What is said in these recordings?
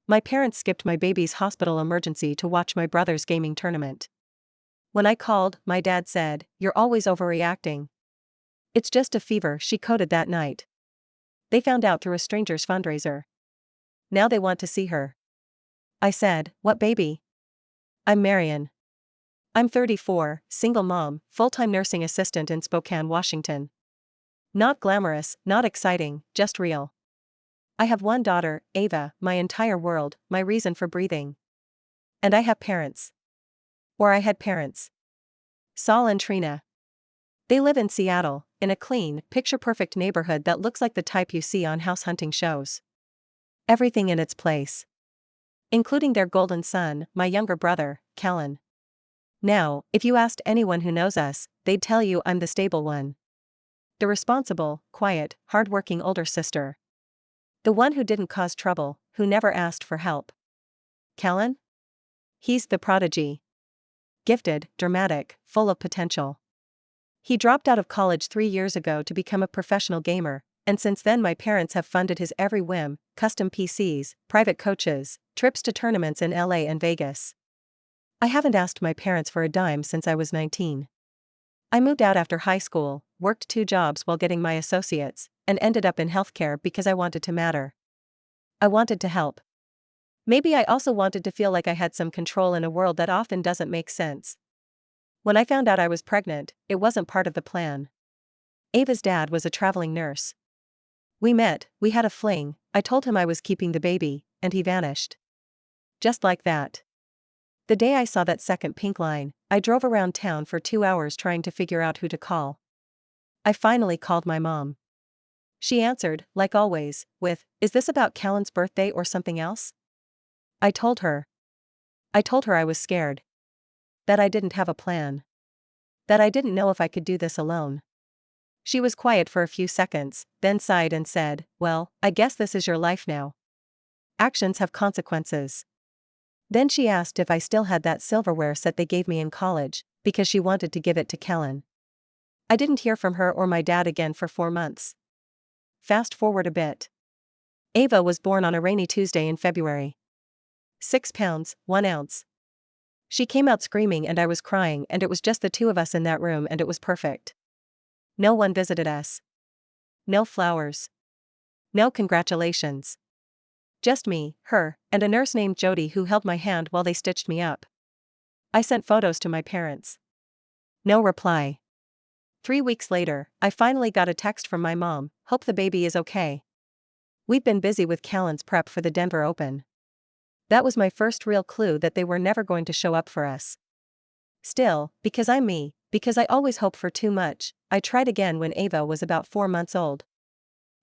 My parents skipped my baby's hospital emergency to watch my brother's gaming tournament. When I called, my dad said, "You're always overreacting. It's just a fever," she coded that night. They found out through a stranger's fundraiser. Now they want to see her. I said, "What baby?" "I'm Marion. I'm 34, single mom, full-time nursing assistant in Spokane, Washington. Not glamorous, not exciting, just real. I have one daughter, Ava, my entire world, my reason for breathing. And I have parents. Or I had parents. Saul and Trina. They live in Seattle, in a clean, picture-perfect neighborhood that looks like the type you see on house hunting shows. Everything in its place. Including their golden son, my younger brother, Callan. Now, if you asked anyone who knows us, they'd tell you I'm the stable one. The responsible, quiet, hard-working older sister. The one who didn't cause trouble, who never asked for help. Callan? He's the prodigy. Gifted, dramatic, full of potential. He dropped out of college 3 years ago to become a professional gamer, and since then my parents have funded his every whim, custom PCs, private coaches, trips to tournaments in LA and Vegas. I haven't asked my parents for a dime since I was 19. I moved out after high school, worked 2 jobs while getting my associates, and ended up in healthcare because I wanted to matter. I wanted to help. Maybe I also wanted to feel like I had some control in a world that often doesn't make sense. When I found out I was pregnant, it wasn't part of the plan. Ava's dad was a traveling nurse. We met, we had a fling, I told him I was keeping the baby, and he vanished. Just like that. The day I saw that second pink line, I drove around town for 2 hours trying to figure out who to call. I finally called my mom. She answered, like always, with, "Is this about Callan's birthday or something else?" I told her. I was scared. That I didn't have a plan. That I didn't know if I could do this alone. She was quiet for a few seconds, then sighed and said, "Well, I guess this is your life now. Actions have consequences." Then she asked if I still had that silverware set they gave me in college, because she wanted to give it to Callan. I didn't hear from her or my dad again for 4 months. Fast forward a bit. Ava was born on a rainy Tuesday in February. 6 pounds, 1 ounce. She came out screaming and I was crying, and it was just the 2 of us in that room, and it was perfect. No one visited us. No flowers. No congratulations. Just me, her, and a nurse named Jody who held my hand while they stitched me up. I sent photos to my parents. No reply. 3 weeks later, I finally got a text from my mom, "Hope the baby is okay. We've been busy with Callan's prep for the Denver Open." That was my first real clue that they were never going to show up for us. Still, because I'm me, because I always hope for too much, I tried again when Ava was about 4 months old.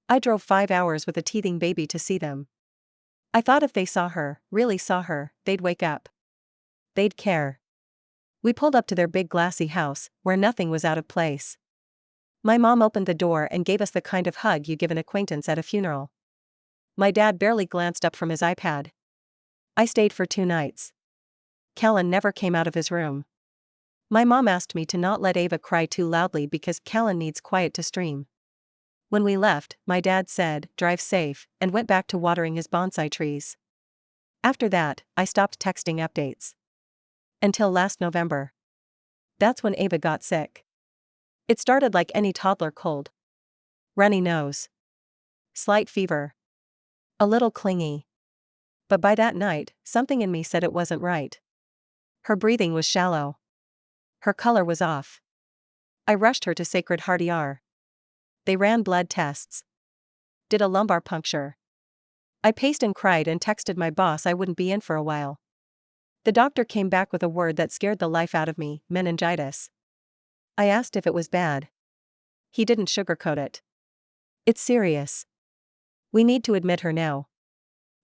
I drove 5 hours with a teething baby to see them. I thought if they saw her, really saw her, they'd wake up. They'd care. We pulled up to their big glassy house, where nothing was out of place. My mom opened the door and gave us the kind of hug you give an acquaintance at a funeral. My dad barely glanced up from his iPad. I stayed for 2 nights. Callan never came out of his room. My mom asked me to not let Ava cry too loudly because Callan needs quiet to stream. When we left, my dad said, "Drive safe," and went back to watering his bonsai trees. After that, I stopped texting updates. Until last November. That's when Ava got sick. It started like any toddler cold. Runny nose. Slight fever. A little clingy. But by that night, something in me said it wasn't right. Her breathing was shallow. Her color was off. I rushed her to Sacred Heart ER. They ran blood tests. Did a lumbar puncture. I paced and cried and texted my boss I wouldn't be in for a while. The doctor came back with a word that scared the life out of me, meningitis. I asked if it was bad. He didn't sugarcoat it. "It's serious. We need to admit her now.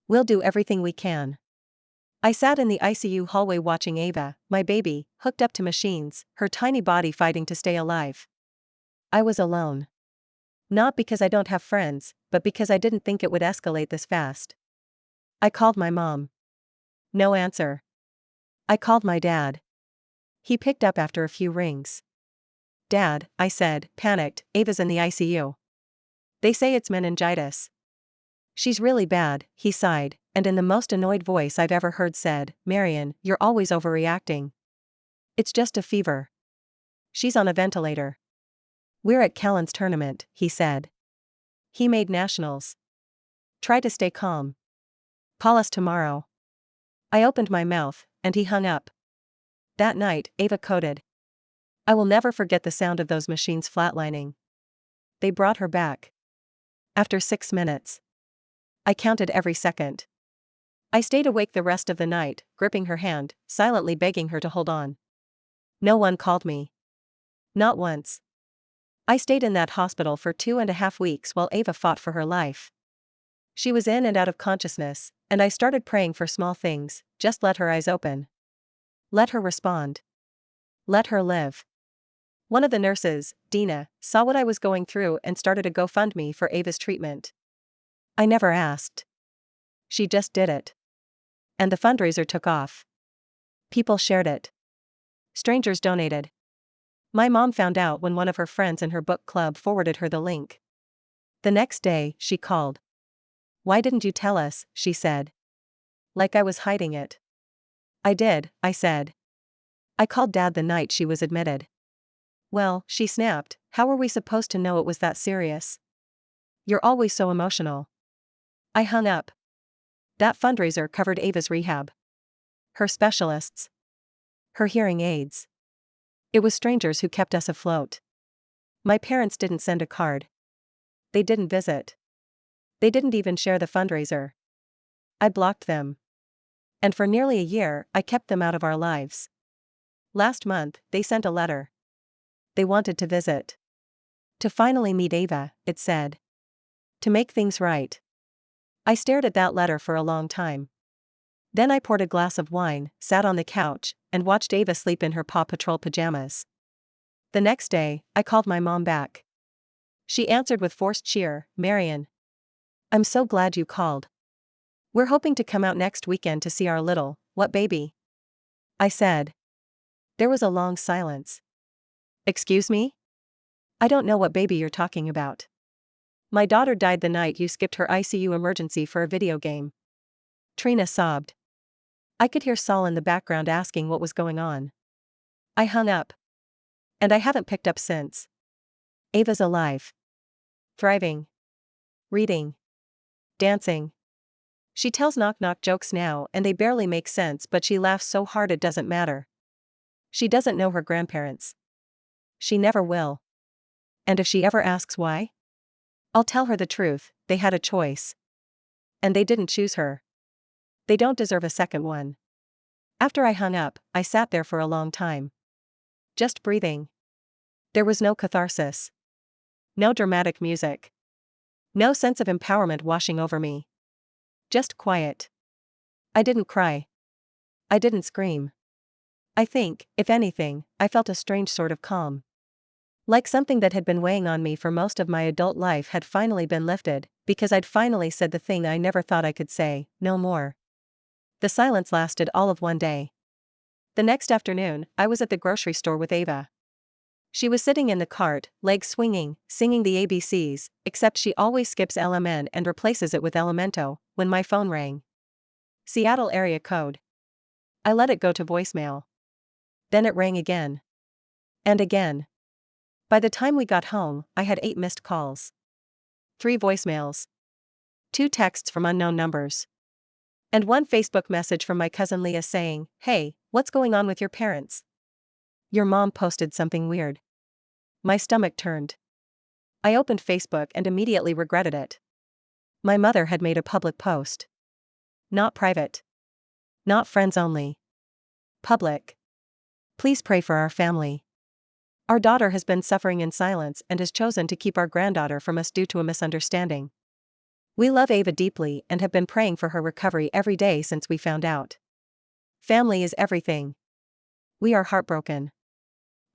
We'll do everything we can." I sat in the ICU hallway watching Ava, my baby, hooked up to machines, her tiny body fighting to stay alive. I was alone. Not because I don't have friends, but because I didn't think it would escalate this fast. I called my mom. No answer. I called my dad. He picked up after a few rings. "Dad," I said, panicked, "Ava's in the ICU. They say it's meningitis." "She's really bad," he sighed, and in the most annoyed voice I've ever heard said, "Marian, you're always overreacting. It's just a fever. She's on a ventilator." "We're at Callan's tournament," he said. "He made nationals. Try to stay calm. Call us tomorrow." I opened my mouth, and he hung up. That night, Ava coded. I will never forget the sound of those machines flatlining. They brought her back. After 6 minutes. I counted every second. I stayed awake the rest of the night, gripping her hand, silently begging her to hold on. No one called me. Not once. I stayed in that hospital for 2.5 weeks while Ava fought for her life. She was in and out of consciousness, and I started praying for small things. Just let her eyes open. Let her respond. Let her live. One of the nurses, Dina, saw what I was going through and started a GoFundMe for Ava's treatment. I never asked. She just did it. And the fundraiser took off. People shared it. Strangers donated. My mom found out when one of her friends in her book club forwarded her the link. The next day, she called. "Why didn't you tell us?" she said. Like I was hiding it. "I did," I said. "I called Dad the night she was admitted." "Well," she snapped, "how were we supposed to know it was that serious? You're always so emotional." I hung up. That fundraiser covered Ava's rehab. Her specialists. Her hearing aids. It was strangers who kept us afloat. My parents didn't send a card. They didn't visit. They didn't even share the fundraiser. I blocked them. And for nearly a year, I kept them out of our lives. Last month, they sent a letter. They wanted to visit. To finally meet Ava, it said. To make things right. I stared at that letter for a long time. Then I poured a glass of wine, sat on the couch, and watched Ava sleep in her Paw Patrol pajamas. The next day, I called my mom back. She answered with forced cheer, "Marian. I'm so glad you called. We're hoping to come out next weekend to see our little, what baby?" I said. There was a long silence. "Excuse me? I don't know what baby you're talking about." "My daughter died the night you skipped her ICU emergency for a video game." Trina sobbed. I could hear Saul in the background asking what was going on. I hung up. And I haven't picked up since. Ava's alive. Thriving. Reading. Dancing. She tells knock-knock jokes now and they barely make sense, but she laughs so hard it doesn't matter. She doesn't know her grandparents. She never will. And if she ever asks why, I'll tell her the truth: they had a choice. And they didn't choose her. They don't deserve a second one. After I hung up, I sat there for a long time. Just breathing. There was no catharsis. No dramatic music. No sense of empowerment washing over me. Just quiet. I didn't cry. I didn't scream. I think, if anything, I felt a strange sort of calm. Like something that had been weighing on me for most of my adult life had finally been lifted, because I'd finally said the thing I never thought I could say: no more. The silence lasted all of one day. The next afternoon, I was at the grocery store with Ava. She was sitting in the cart, legs swinging, singing the ABCs, except she always skips LMN and replaces it with Elemento, when my phone rang. Seattle area code. I let it go to voicemail. Then it rang again. And again. By the time we got home, I had 8 missed calls. 3 voicemails. 2 texts from unknown numbers. And 1 Facebook message from my cousin Leah saying, "Hey, what's going on with your parents? Your mom posted something weird." My stomach turned. I opened Facebook and immediately regretted it. My mother had made a public post. Not private. Not friends only. Public. "Please pray for our family. Our daughter has been suffering in silence and has chosen to keep our granddaughter from us due to a misunderstanding. We love Ava deeply and have been praying for her recovery every day since we found out. Family is everything. We are heartbroken."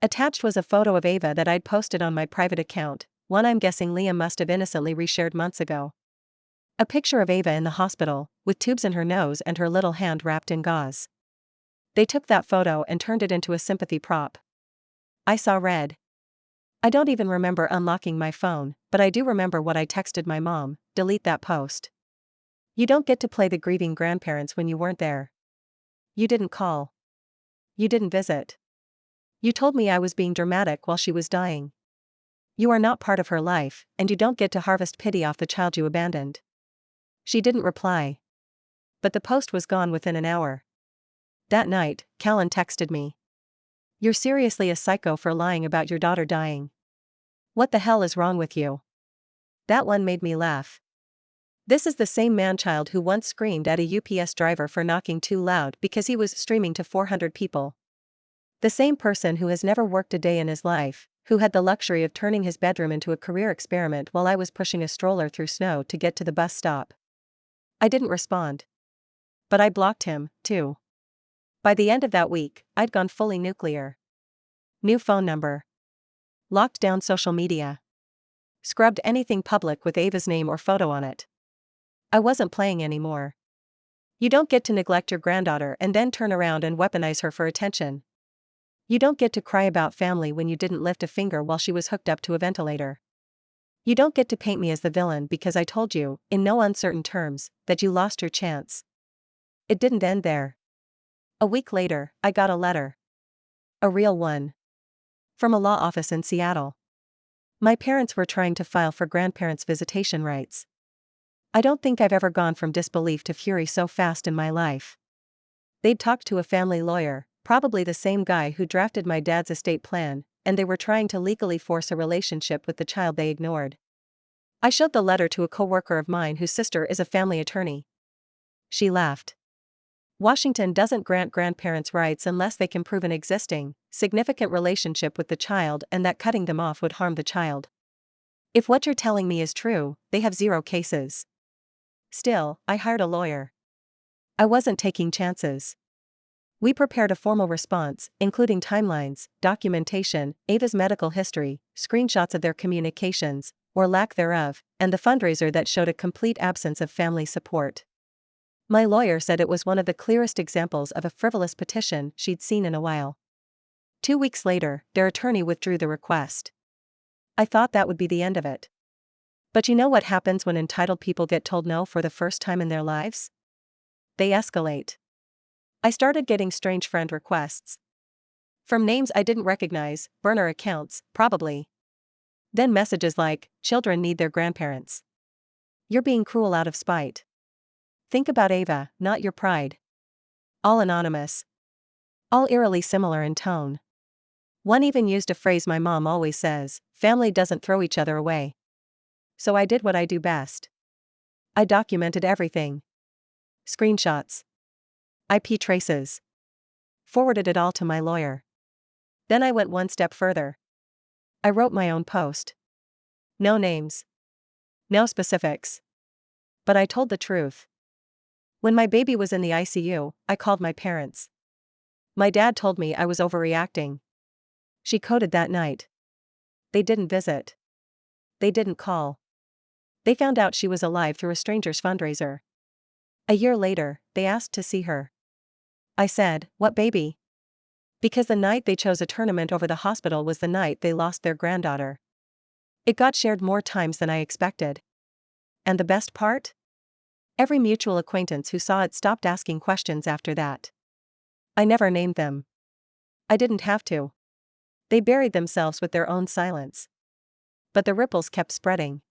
Attached was a photo of Ava that I'd posted on my private account, one I'm guessing Leah must have innocently reshared months ago. A picture of Ava in the hospital, with tubes in her nose and her little hand wrapped in gauze. They took that photo and turned it into a sympathy prop. I saw red. I don't even remember unlocking my phone, but I do remember what I texted my mom: delete that post. You don't get to play the grieving grandparents when you weren't there. You didn't call. You didn't visit. You told me I was being dramatic while she was dying. You are not part of her life, and you don't get to harvest pity off the child you abandoned. She didn't reply. But the post was gone within an hour. That night, Callan texted me. You're seriously a psycho for lying about your daughter dying. What the hell is wrong with you? That one made me laugh. This is the same man-child who once screamed at a UPS driver for knocking too loud because he was streaming to 400 people. The same person who has never worked a day in his life, who had the luxury of turning his bedroom into a career experiment while I was pushing a stroller through snow to get to the bus stop. I didn't respond. But I blocked him, too. By the end of that week, I'd gone fully nuclear. New phone number. Locked down social media. Scrubbed anything public with Ava's name or photo on it. I wasn't playing anymore. You don't get to neglect your granddaughter and then turn around and weaponize her for attention. You don't get to cry about family when you didn't lift a finger while she was hooked up to a ventilator. You don't get to paint me as the villain because I told you, in no uncertain terms, that you lost your chance. It didn't end there. A week later, I got a letter. A real one. From a law office in Seattle. My parents were trying to file for grandparents' visitation rights. I don't think I've ever gone from disbelief to fury so fast in my life. They'd talked to a family lawyer, probably the same guy who drafted my dad's estate plan, and they were trying to legally force a relationship with the child they ignored. I showed the letter to a coworker of mine whose sister is a family attorney. She laughed. Washington doesn't grant grandparents rights unless they can prove an existing, significant relationship with the child and that cutting them off would harm the child. If what you're telling me is true, they have 0 cases. Still, I hired a lawyer. I wasn't taking chances. We prepared a formal response, including timelines, documentation, Ava's medical history, screenshots of their communications, or lack thereof, and the fundraiser that showed a complete absence of family support. My lawyer said it was one of the clearest examples of a frivolous petition she'd seen in a while. 2 weeks later, their attorney withdrew the request. I thought that would be the end of it. But you know what happens when entitled people get told no for the first time in their lives? They escalate. I started getting strange friend requests. From names I didn't recognize, burner accounts, probably. Then messages like, children need their grandparents. You're being cruel out of spite. Think about Ava, not your pride. All anonymous. All eerily similar in tone. One even used a phrase my mom always says, family doesn't throw each other away. So I did what I do best. I documented everything. Screenshots. IP traces. Forwarded it all to my lawyer. Then I went one step further. I wrote my own post. No names. No specifics. But I told the truth. When my baby was in the ICU, I called my parents. My dad told me I was overreacting. She coded that night. They didn't visit. They didn't call. They found out she was alive through a stranger's fundraiser. A year later, they asked to see her. I said, what baby? Because the night they chose a tournament over the hospital was the night they lost their granddaughter. It got shared more times than I expected. And the best part? Every mutual acquaintance who saw it stopped asking questions after that. I never named them. I didn't have to. They buried themselves with their own silence. But the ripples kept spreading.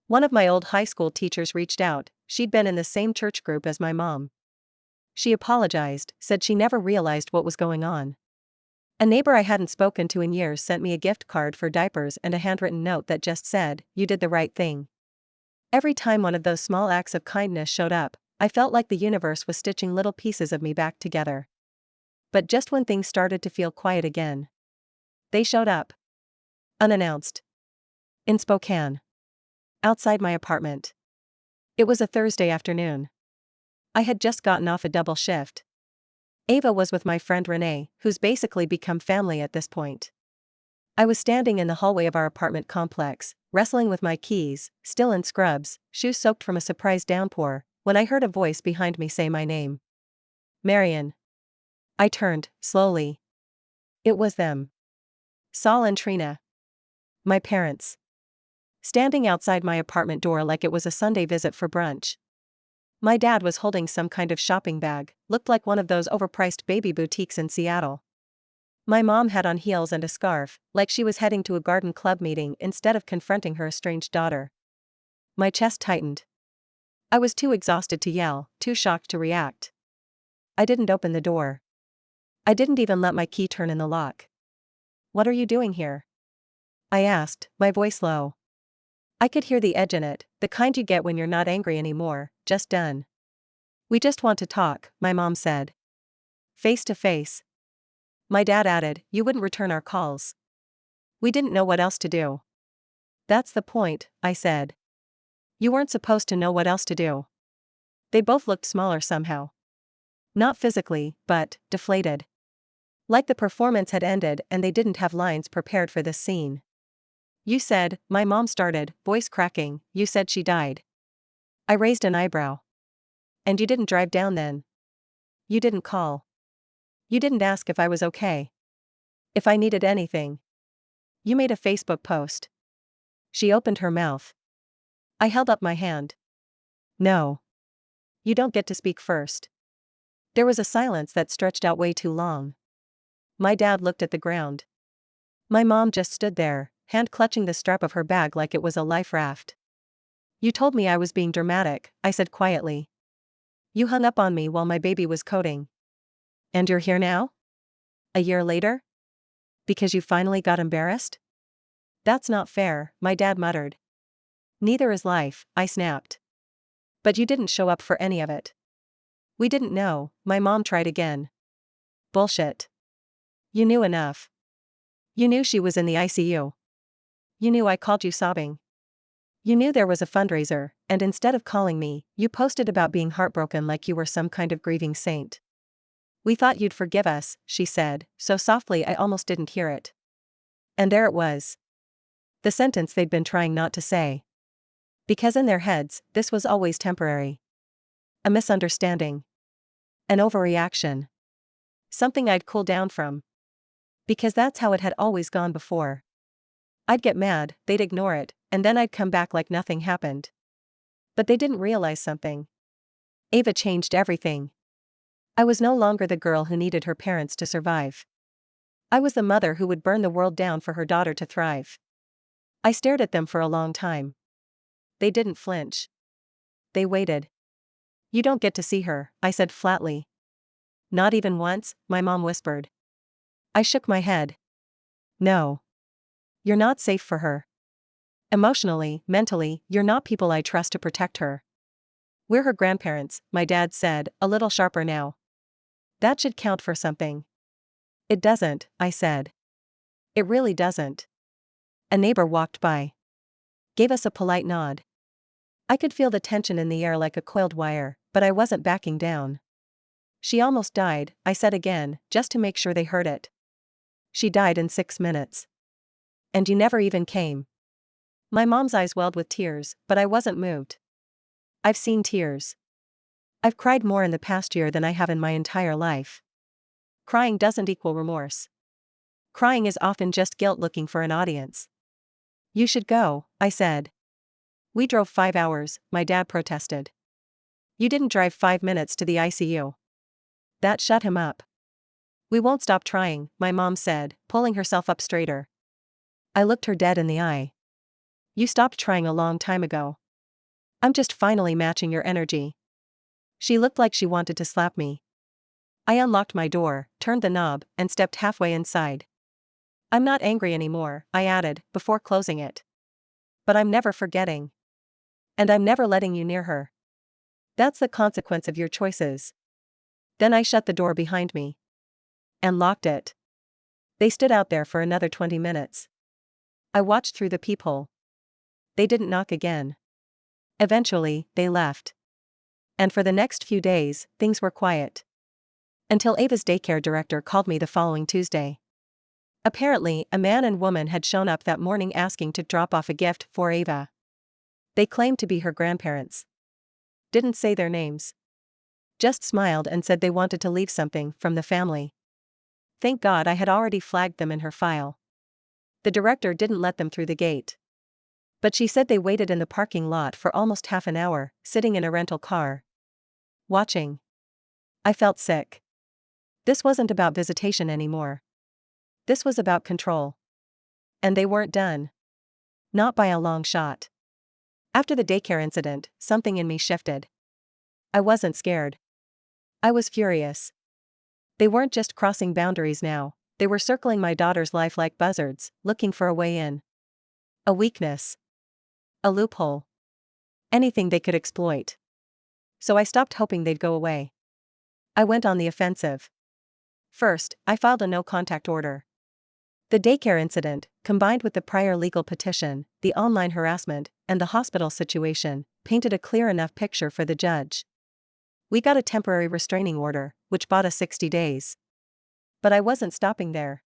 One of my old high school teachers reached out. She'd been in the same church group as my mom. She apologized, said she never realized what was going on. A neighbor I hadn't spoken to in years sent me a gift card for diapers and a handwritten note that just said, "You did the right thing." Every time one of those small acts of kindness showed up, I felt like the universe was stitching little pieces of me back together. But just when things started to feel quiet again, they showed up. Unannounced. In Spokane. Outside my apartment. It was a Thursday afternoon. I had just gotten off a double shift. Ava was with my friend Renee, who's basically become family at this point. I was standing in the hallway of our apartment complex, wrestling with my keys, still in scrubs, shoes soaked from a surprise downpour, when I heard a voice behind me say my name. Marion. I turned, slowly. It was them. Saul and Trina. My parents. Standing outside my apartment door like it was a Sunday visit for brunch. My dad was holding some kind of shopping bag, looked like one of those overpriced baby boutiques in Seattle. My mom had on heels and a scarf, like she was heading to a garden club meeting instead of confronting her estranged daughter. My chest tightened. I was too exhausted to yell, too shocked to react. I didn't open the door. I didn't even let my key turn in the lock. "What are you doing here?" I asked, my voice low. I could hear the edge in it, the kind you get when you're not angry anymore, just done. "We just want to talk," my mom said. "Face to face." My dad added, "You wouldn't return our calls." We didn't know what else to do. "That's the point," I said. "You weren't supposed to know what else to do." They both looked smaller somehow. Not physically, but deflated. Like the performance had ended and they didn't have lines prepared for this scene. "You said," my mom started, voice cracking, "you said she died." I raised an eyebrow. "And you didn't drive down then? You didn't call? You didn't ask if I was okay? If I needed anything? You made a Facebook post?" She opened her mouth. I held up my hand. "No. You don't get to speak first." There was a silence that stretched out way too long. My dad looked at the ground. My mom just stood there, hand clutching the strap of her bag like it was a life raft. "You told me I was being dramatic," I said quietly. "You hung up on me while my baby was coding. And you're here now? A year later? Because you finally got embarrassed?" "That's not fair," my dad muttered. "Neither is life," I snapped. "But you didn't show up for any of it." "We didn't know," my mom tried again. "Bullshit. You knew enough. You knew she was in the ICU. You knew I called you sobbing. You knew there was a fundraiser, and instead of calling me, you posted about being heartbroken like you were some kind of grieving saint. We thought you'd forgive us," she said, so softly I almost didn't hear it. And there it was. The sentence they'd been trying not to say. Because in their heads, this was always temporary. A misunderstanding. An overreaction. Something I'd cool down from. Because that's how it had always gone before. I'd get mad, they'd ignore it, and then I'd come back like nothing happened. But they didn't realize something. Ava changed everything. I was no longer the girl who needed her parents to survive. I was the mother who would burn the world down for her daughter to thrive. I stared at them for a long time. They didn't flinch. They waited. "You don't get to see her," I said flatly. "Not even once?" my mom whispered. I shook my head. "No. You're not safe for her. Emotionally, mentally, you're not people I trust to protect her." "We're her grandparents," my dad said, a little sharper now. "That should count for something." "It doesn't," I said. "It really doesn't." A neighbor walked by. Gave us a polite nod. I could feel the tension in the air like a coiled wire, but I wasn't backing down. "She almost died," I said again, just to make sure they heard it. "She died in 6 minutes. And you never even came." My mom's eyes welled with tears, but I wasn't moved. I've seen tears. I've cried more in the past year than I have in my entire life. Crying doesn't equal remorse. Crying is often just guilt looking for an audience. "You should go," I said. "We drove 5 hours," my dad protested. "You didn't drive 5 minutes to the ICU." That shut him up. "We won't stop trying," my mom said, pulling herself up straighter. I looked her dead in the eye. "You stopped trying a long time ago. I'm just finally matching your energy." She looked like she wanted to slap me. I unlocked my door, turned the knob, and stepped halfway inside. "I'm not angry anymore," I added, before closing it. "But I'm never forgetting. And I'm never letting you near her. That's the consequence of your choices." Then I shut the door behind me. And locked it. They stood out there for another 20 minutes. I watched through the peephole. They didn't knock again. Eventually, they left. And for the next few days, things were quiet. Until Ava's daycare director called me the following Tuesday. Apparently, a man and woman had shown up that morning asking to drop off a gift for Ava. They claimed to be her grandparents. Didn't say their names. Just smiled and said they wanted to leave something from the family. Thank God I had already flagged them in her file. The director didn't let them through the gate. But she said they waited in the parking lot for almost half an hour, sitting in a rental car. watching. I felt sick. This wasn't about visitation anymore. This was about control. And they weren't done. Not by a long shot. After the daycare incident, something in me shifted. I wasn't scared. I was furious. They weren't just crossing boundaries now, they were circling my daughter's life like buzzards, looking for a way in. A weakness. A loophole. Anything they could exploit. So I stopped hoping they'd go away. I went on the offensive. First, I filed a no-contact order. The daycare incident, combined with the prior legal petition, the online harassment, and the hospital situation, painted a clear enough picture for the judge. We got a temporary restraining order, which bought us 60 days. But I wasn't stopping there.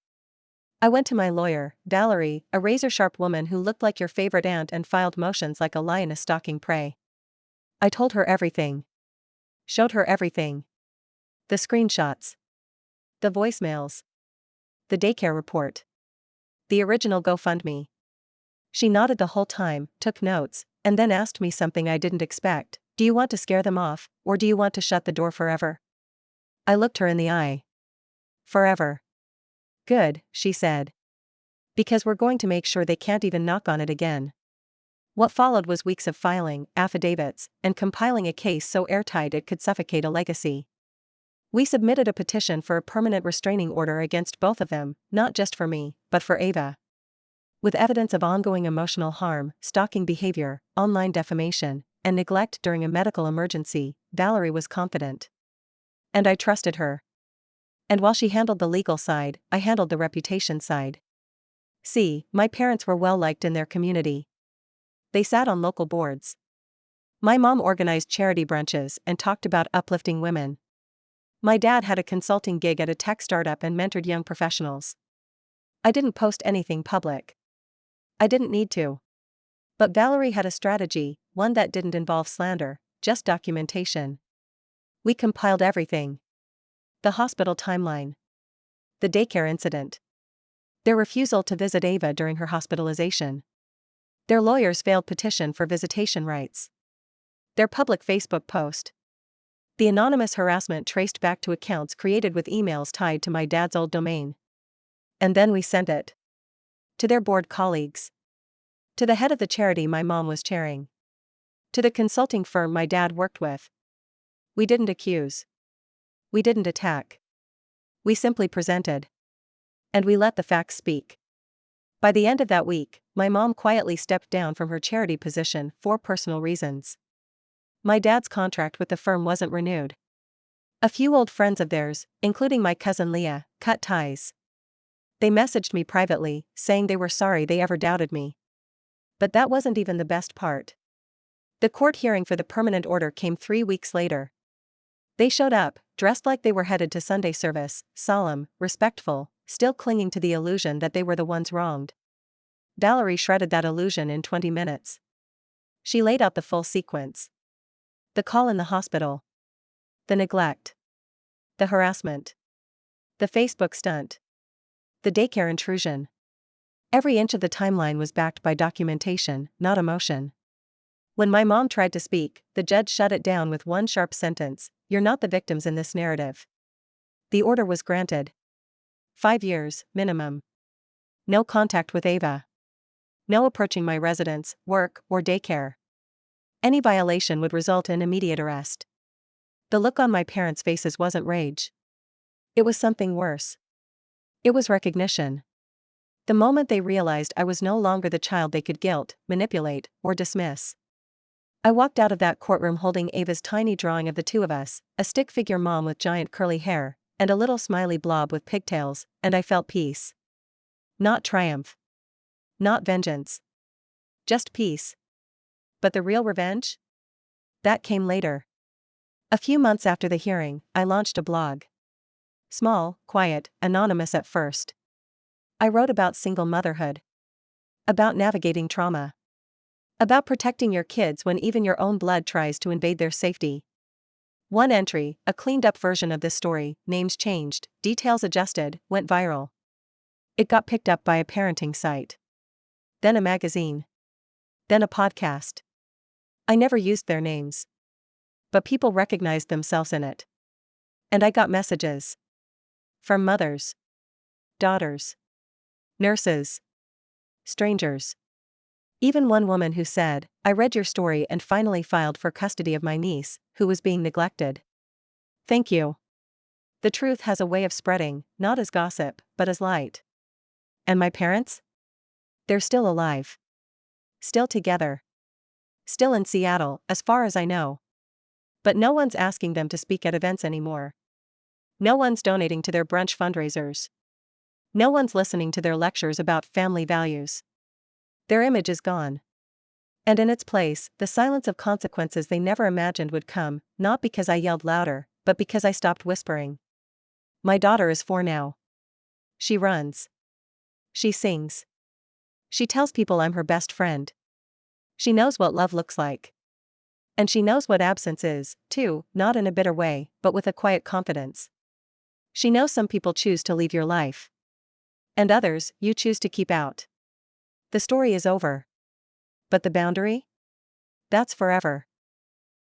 I went to my lawyer, Valerie, a razor-sharp woman who looked like your favorite aunt and filed motions like a lioness stalking prey. I told her everything. Showed her everything. The screenshots. The voicemails. The daycare report. The original GoFundMe. She nodded the whole time, took notes, and then asked me something I didn't expect. Do you want to scare them off, or do you want to shut the door forever? I looked her in the eye. Forever. Good, she said. Because we're going to make sure they can't even knock on it again. What followed was weeks of filing, affidavits, and compiling a case so airtight it could suffocate a legacy. We submitted a petition for a permanent restraining order against both of them, not just for me, but for Ava. With evidence of ongoing emotional harm, stalking behavior, online defamation, and neglect during a medical emergency, Valerie was confident. And I trusted her. And while she handled the legal side, I handled the reputation side. See, my parents were well liked in their community. They sat on local boards. My mom organized charity brunches and talked about uplifting women. My dad had a consulting gig at a tech startup and mentored young professionals. I didn't post anything public. I didn't need to. But Valerie had a strategy, one that didn't involve slander, just documentation. We compiled everything. The hospital timeline. The daycare incident. Their refusal to visit Ava during her hospitalization. Their lawyer's failed petition for visitation rights. Their public Facebook post. The anonymous harassment traced back to accounts created with emails tied to my dad's old domain. And then we sent it. To their board colleagues. To the head of the charity my mom was chairing. To the consulting firm my dad worked with. We didn't accuse. We didn't attack. We simply presented. And we let the facts speak. By the end of that week, my mom quietly stepped down from her charity position for personal reasons. My dad's contract with the firm wasn't renewed. A few old friends of theirs, including my cousin Leah, cut ties. They messaged me privately, saying they were sorry they ever doubted me. But that wasn't even the best part. The court hearing for the permanent order came 3 weeks later. They showed up, dressed like they were headed to Sunday service, solemn, respectful, still clinging to the illusion that they were the ones wronged. Valerie shredded that illusion in 20 minutes. She laid out the full sequence. The call in the hospital. The neglect. The harassment. The Facebook stunt. The daycare intrusion. Every inch of the timeline was backed by documentation, not emotion. When my mom tried to speak, the judge shut it down with one sharp sentence: "You're not the victims in this narrative." The order was granted. 5 years, minimum. No contact with Ava. No approaching my residence, work, or daycare. Any violation would result in immediate arrest. The look on my parents' faces wasn't rage. It was something worse. It was recognition. The moment they realized I was no longer the child they could guilt, manipulate, or dismiss. I walked out of that courtroom holding Ava's tiny drawing of the two of us, a stick figure mom with giant curly hair, and a little smiley blob with pigtails, and I felt peace. Not triumph. Not vengeance. Just peace. But the real revenge? That came later. A few months after the hearing, I launched a blog. Small, quiet, anonymous at first. I wrote about single motherhood. About navigating trauma. About protecting your kids when even your own blood tries to invade their safety. One entry, a cleaned-up version of this story, names changed, details adjusted, went viral. It got picked up by a parenting site. Then a magazine. Then a podcast. I never used their names. but people recognized themselves in it. And I got messages. From mothers, daughters, nurses, strangers. Even one woman who said, "I read your story and finally filed for custody of my niece, who was being neglected. Thank you." The truth has a way of spreading, not as gossip, but as light. And my parents? They're still alive. Still together. Still in Seattle, as far as I know. But no one's asking them to speak at events anymore. No one's donating to their brunch fundraisers. No one's listening to their lectures about family values. Their image is gone. And in its place, the silence of consequences they never imagined would come, not because I yelled louder, but because I stopped whispering. My daughter is 4 now. She runs. She sings. She tells people I'm her best friend. She knows what love looks like. And she knows what absence is, too, not in a bitter way, but with a quiet confidence. She knows some people choose to leave your life. And others, you choose to keep out. The story is over. But the boundary? That's forever.